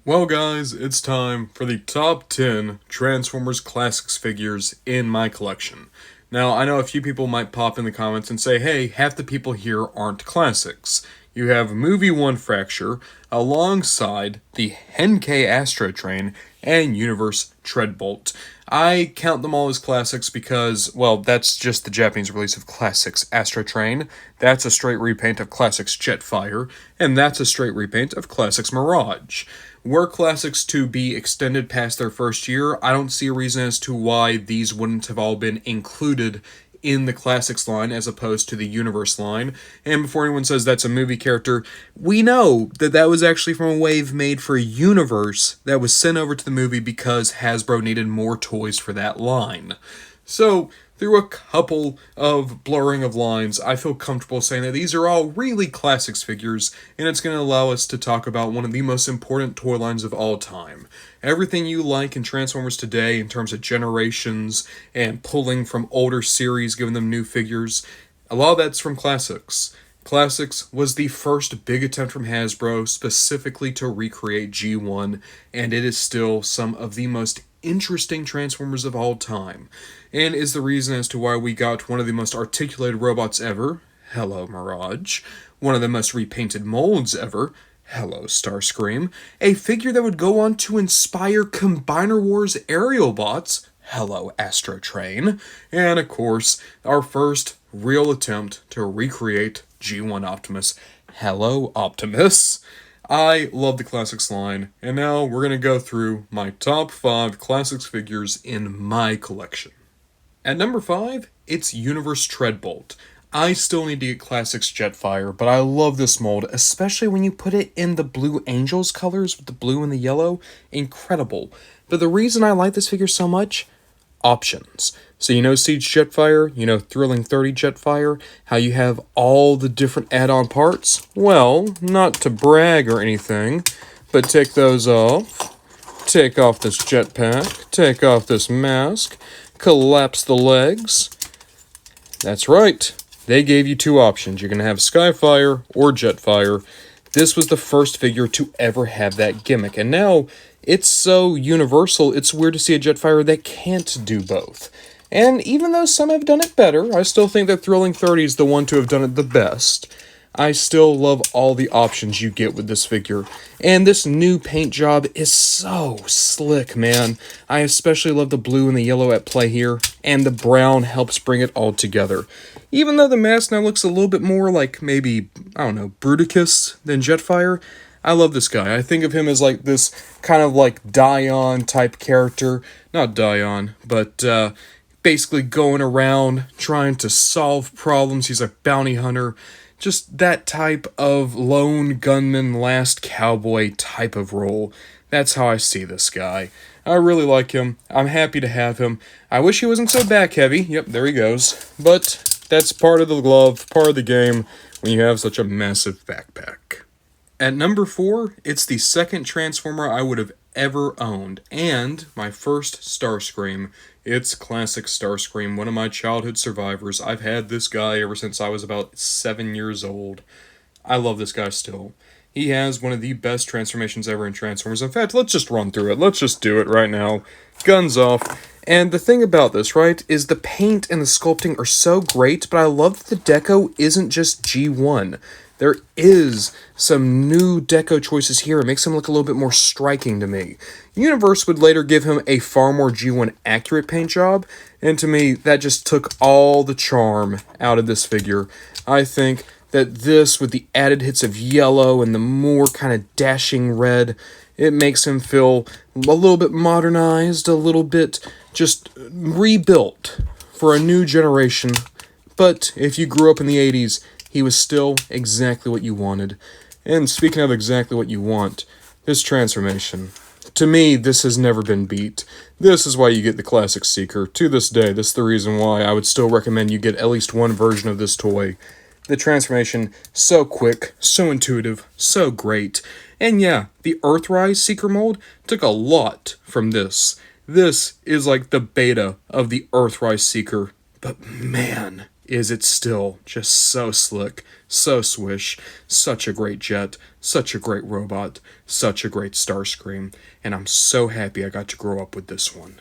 Well, guys, it's time for the top 10 Transformers Classics figures in my collection. Now, I know a few people might pop in the comments and say, hey, half the people here aren't classics. You have Movie 1 Fracture alongside the Henkei Astro Train and Universe Treadbolt. I count them all as classics because, well, that's just the Japanese release of Classics Astro Train, that's a straight repaint of Classics Jetfire, and that's a straight repaint of Classics Mirage. Were Classics to be extended past their first year, I don't see a reason as to why these wouldn't have all been included in the Classics line as opposed to the Universe line. And before anyone says that's a movie character, we know that that was actually from a wave made for Universe that was sent over to the movie because Hasbro needed more toys for that line. So, through a couple of blurring of lines, I feel comfortable saying that these are all really classics figures, and it's going to allow us to talk about one of the most important toy lines of all time. Everything you like in Transformers today, in terms of generations and pulling from older series, giving them new figures, a lot of that's from Classics. Classics was the first big attempt from Hasbro specifically to recreate G1, and it is still some of the most interesting Transformers of all time, and is the reason as to why we got one of the most articulated robots ever, hello Mirage, one of the most repainted molds ever, hello Starscream, a figure that would go on to inspire Combiner Wars aerial bots, hello Astro Train, and of course, our first real attempt to recreate G1 Optimus, hello Optimus. I love the Classics line, and now we're going to go through my top 5 Classics figures in my collection. At number 5, it's Universe Treadbolt. I still need to get Classics Jetfire, but I love this mold, especially when you put it in the Blue Angels colors with the blue and the yellow. Incredible. But the reason I like this figure so much, options. So you know Siege Jetfire, you know Thrilling 30 Jetfire, how you have all the different add-on parts? Well, not to brag or anything, but take those off, take off this jetpack, take off this mask, collapse the legs. That's right, they gave you two options. You're going to have Skyfire or Jetfire. This was the first figure to ever have that gimmick, and now it's so universal, it's weird to see a Jetfire that can't do both. And even though some have done it better, I still think that Thrilling 30 is the one to have done it the best. I still love all the options you get with this figure. And this new paint job is so slick, man. I especially love the blue and the yellow at play here, and the brown helps bring it all together. Even though the mask now looks a little bit more like maybe, I don't know, Bruticus than Jetfire, I love this guy. I think of him as like this kind of like Dion type character. Not Dion, but basically going around trying to solve problems. He's a bounty hunter. Just that type of lone gunman, last cowboy type of role. That's how I see this guy. I really like him. I'm happy to have him. I wish he wasn't so back heavy. Yep, there he goes. But that's part of the glove, part of the game, when you have such a massive backpack. At number 4, it's the second Transformer I would have ever owned, and my first Starscream. It's classic Starscream, one of my childhood survivors. I've had this guy ever since I was about 7 years old. I love this guy still. He has one of the best transformations ever in Transformers. In fact, let's just run through it. Let's just do it right now. Guns off. And the thing about this, right, is the paint and the sculpting are so great, but I love that the deco isn't just G1. There is some new deco choices here. It makes him look a little bit more striking to me. Universe would later give him a far more G1 accurate paint job, and to me, that just took all the charm out of this figure. I think that this, with the added hits of yellow and the more kind of dashing red, it makes him feel a little bit modernized, a little bit just rebuilt for a new generation. But if you grew up in the 80s, he was still exactly what you wanted. And speaking of exactly what you want, this transformation. To me, this has never been beat. This is why you get the Classic Seeker. To this day, this is the reason why I would still recommend you get at least one version of this toy. The transformation, so quick, so intuitive, so great. And yeah, the Earthrise Seeker mold took a lot from this. This is like the beta of the Earthrise Seeker. But man, is it still just so slick, so swish, such a great jet, such a great robot, such a great Starscream, and I'm so happy I got to grow up with this one.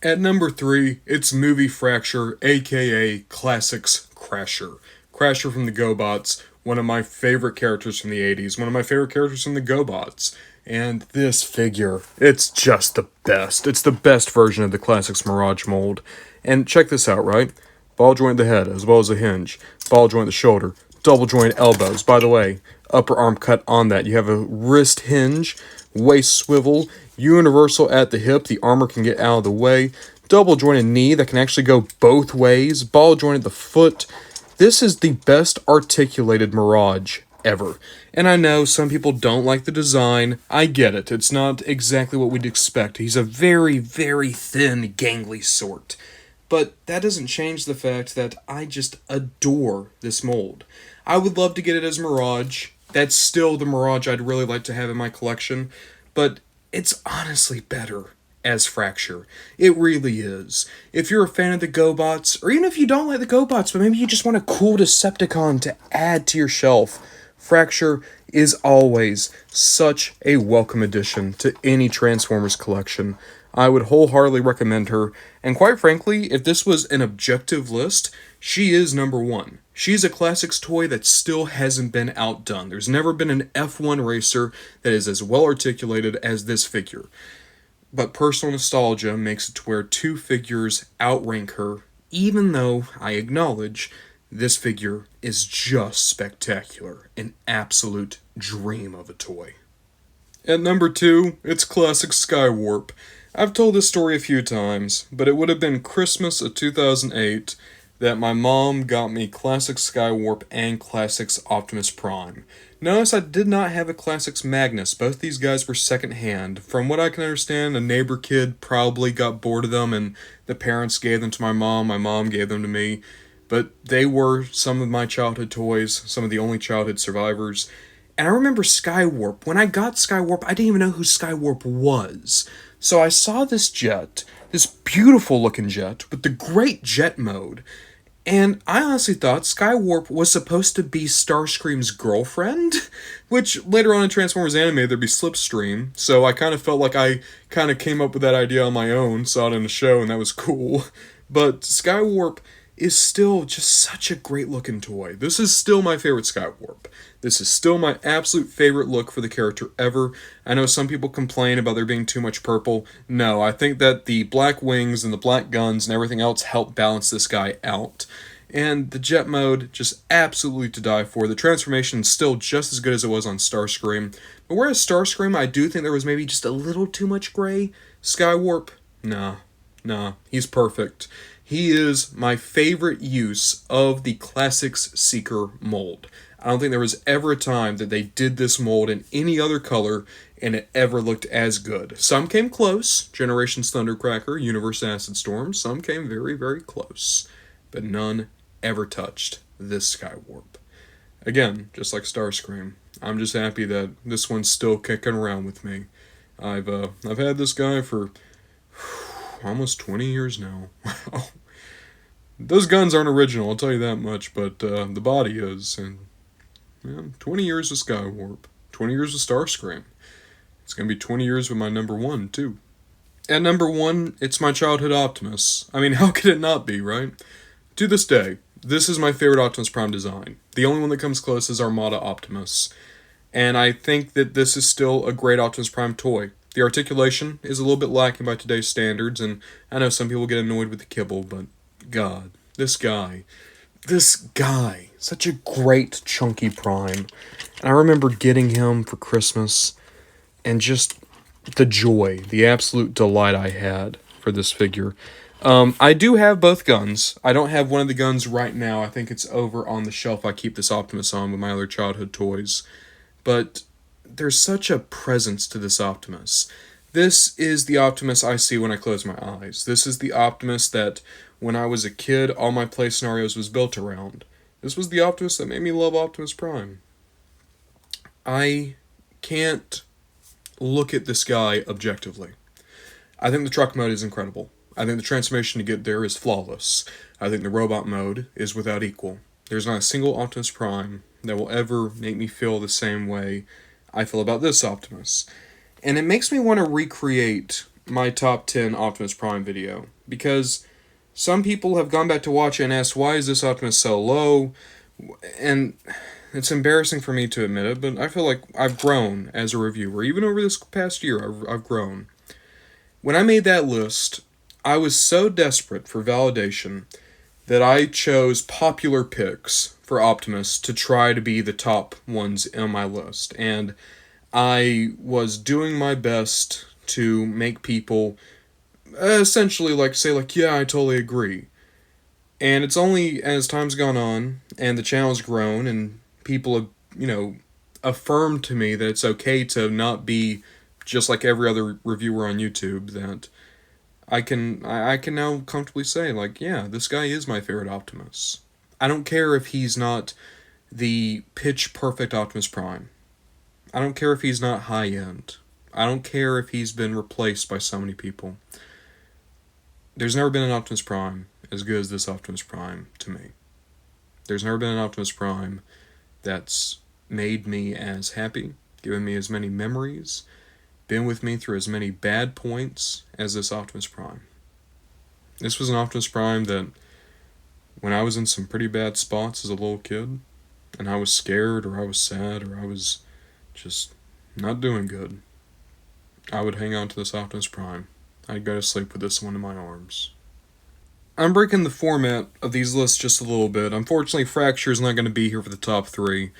At number 3, it's Movie Fracture, aka Classics Crasher. Crasher from the GoBots, one of my favorite characters from the 80s, one of my favorite characters from the GoBots. And this figure, it's just the best. It's the best version of the Classics Mirage mold. And check this out, right? Ball joint the head, as well as a hinge. Ball joint the shoulder. Double joint elbows. By the way, upper arm cut on that. You have a wrist hinge, waist swivel, universal at the hip. The armor can get out of the way. Double jointed knee that can actually go both ways. Ball jointed the foot. This is the best articulated Mirage ever. And I know some people don't like the design. I get it. It's not exactly what we'd expect. He's a very, very thin, gangly sort. But that doesn't change the fact that I just adore this mold. I would love to get it as Mirage. That's still the Mirage I'd really like to have in my collection. But it's honestly better as Fracture. It really is. If you're a fan of the GoBots, or even if you don't like the GoBots, but maybe you just want a cool Decepticon to add to your shelf, Fracture is always such a welcome addition to any Transformers collection. I would wholeheartedly recommend her, and quite frankly, if this was an objective list, she is number 1. She's a Classics toy that still hasn't been outdone. There's never been an F1 racer that is as well articulated as this figure. But personal nostalgia makes it to where 2 figures outrank her, even though I acknowledge this figure is just spectacular, an absolute dream of a toy. At number 2, it's Classic Skywarp. I've told this story a few times, but it would have been Christmas of 2008 that my mom got me Classic Skywarp and Classics Optimus Prime. Notice I did not have a Classics Magnus. Both these guys were secondhand. From what I can understand, a neighbor kid probably got bored of them and the parents gave them to my mom gave them to me. But they were some of my childhood toys, some of the only childhood survivors. And I remember Skywarp. When I got Skywarp, I didn't even know who Skywarp was. So I saw this jet, this beautiful looking jet, with the great jet mode. And I honestly thought Skywarp was supposed to be Starscream's girlfriend, which later on in Transformers Animated there'd be Slipstream, so I kind of felt like I kind of came up with that idea on my own, saw it in the show, and that was cool. But Skywarp is still just such a great looking toy. This is still my favorite Skywarp. This is still my absolute favorite look for the character ever. I know some people complain about there being too much purple. No, I think that the black wings and the black guns and everything else help balance this guy out. And the jet mode, just absolutely to die for. The transformation is still just as good as it was on Starscream. But whereas Starscream, I do think there was maybe just a little too much gray. Skywarp, nah, he's perfect. He is my favorite use of the Classics Seeker mold. I don't think there was ever a time that they did this mold in any other color and it ever looked as good. Some came close, Generations Thundercracker, Universe Acid Storm, some came very, very close, but none ever touched this Skywarp. Again, just like Starscream, I'm just happy that this one's still kicking around with me. I've had this guy for almost 20 years now. Wow. Those guns aren't original, I'll tell you that much, but the body is, and 20 years with Skywarp, 20 years with Starscream. It's going to be 20 years with my number 1, too. At number 1, it's my childhood Optimus. I mean, how could it not be, right? To this day, this is my favorite Optimus Prime design. The only one that comes close is Armada Optimus. And I think that this is still a great Optimus Prime toy. The articulation is a little bit lacking by today's standards, and I know some people get annoyed with the kibble, but God, this guy, such a great chunky Prime. And I remember getting him for Christmas, and just the joy, the absolute delight I had for this figure. I do have both guns. I don't have one of the guns right now. I think it's over on the shelf I keep this Optimus on with my other childhood toys. But there's such a presence to this Optimus. This is the Optimus I see when I close my eyes. This is the Optimus that, when I was a kid, all my play scenarios was built around. This was the Optimus that made me love Optimus Prime. I can't look at this guy objectively. I think the truck mode is incredible. I think the transformation to get there is flawless. I think the robot mode is without equal. There's not a single Optimus Prime that will ever make me feel the same way I feel about this Optimus. And it makes me want to recreate my top 10 Optimus Prime video, because some people have gone back to watch it and asked, why is this Optimus so low? And it's embarrassing for me to admit it, but I feel like I've grown as a reviewer. Even over this past year, I've grown. When I made that list, I was so desperate for validation that I chose popular picks for Optimus to try to be the top ones in my list. And I was doing my best to make people essentially say yeah, I totally agree. And it's only as time's gone on and the channel's grown and people have, affirmed to me that it's okay to not be just like every other reviewer on YouTube, that I can now comfortably say, yeah, this guy is my favorite Optimus. I don't care if he's not the pitch perfect Optimus Prime. I don't care if he's not high end. I don't care if he's been replaced by so many people. There's never been an Optimus Prime as good as this Optimus Prime to me. There's never been an Optimus Prime that's made me as happy, given me as many memories, been with me through as many bad points as this Optimus Prime. This was an Optimus Prime that, when I was in some pretty bad spots as a little kid, and I was scared or I was sad or I was just not doing good, I would hang on to this Optimus Prime. I'd go to sleep with this one in my arms. I'm breaking the format of these lists just a little bit. Unfortunately, Fracture is not going to be here for the top 3.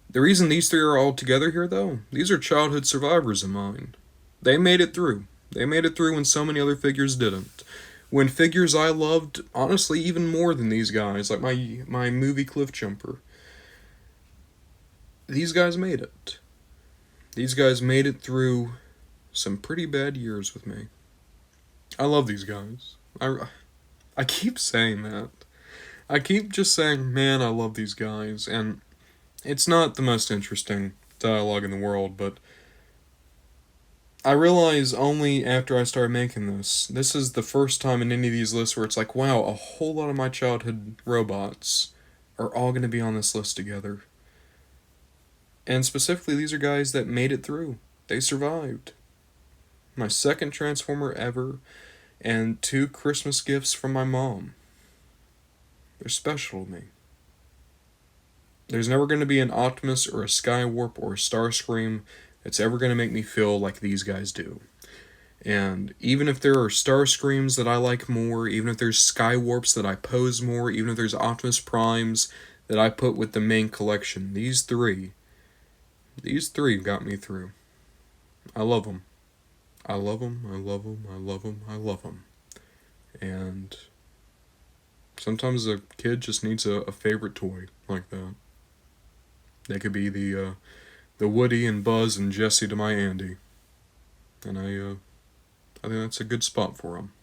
The reason these 3 are all together here, though, these are childhood survivors of mine. They made it through. They made it through when so many other figures didn't. When figures I loved, honestly, even more than these guys, like my movie Cliff Jumper, these guys made it. These guys made it through some pretty bad years with me. I love these guys. I keep saying that. I keep just saying, man, I love these guys, and it's not the most interesting dialogue in the world, but I realize only after I started making this is the first time in any of these lists where it's like, wow, a whole lot of my childhood robots are all going to be on this list together. And specifically, these are guys that made it through. They survived. My second Transformer ever, and 2 Christmas gifts from my mom. They're special to me. There's never going to be an Optimus or a Skywarp or a Starscream that's ever going to make me feel like these guys do. And even if there are Starscreams that I like more, even if there's Skywarps that I pose more, even if there's Optimus Primes that I put with the main collection, these three got me through. I love them. I love them, I love them, I love them, I love them. And sometimes a kid just needs a favorite toy like that. They could be the Woody and Buzz and Jesse to my Andy. And I think that's a good spot for them.